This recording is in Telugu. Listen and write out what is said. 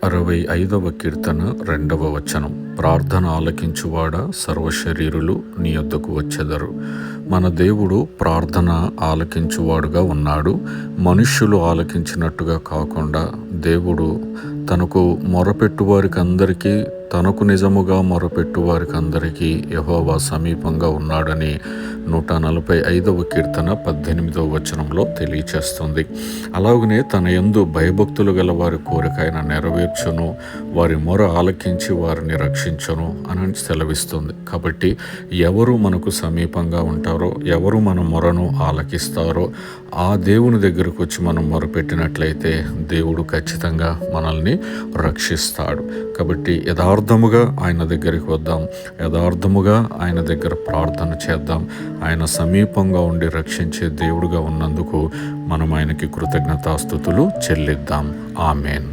65వ కీర్తన 2వ వచనం. ప్రార్థన ఆలకించువాడా, సర్వశరీరులు నీ యొద్దకు వచ్చెదరు. మన దేవుడు ప్రార్థన ఆలకించువాడుగా ఉన్నాడు. మనుష్యులు ఆలకించినట్టుగా కాకుండా దేవుడు తనకు మొరపెట్టు వారికి అందరికీ, తనకు నిజముగా మొరపెట్టు వారికి అందరికీ యెహోవా సమీపంగా ఉన్నాడని 145వ కీర్తన 18వ వచనంలో తెలియచేస్తుంది. అలాగనే తన యందు భయభక్తులు గల వారి కోరిక ఆయన నెరవేర్చును, వారి మొర ఆలకించి వారిని రక్షించును అని సెలవిస్తుంది. కాబట్టి ఎవరు మనకు సమీపంగా ఉంటారో, ఎవరు మన మొరను ఆలకిస్తారో ఆ దేవుని దగ్గరకు వచ్చి మనం మొరపెట్టినట్లయితే దేవుడు ఖచ్చితంగా మనల్ని రక్షిస్తాడు. కాబట్టి యథార్థముగా ఆయన దగ్గరికి వద్దాం, యథార్థముగా ఆయన దగ్గర ప్రార్థన చేద్దాం. ఆయన సమీపంగా ఉండి రక్షించే దేవుడుగా ఉన్నందుకు మనం ఆయనకి కృతజ్ఞతాస్తుతులు చెల్లిద్దాం. ఆమేన్.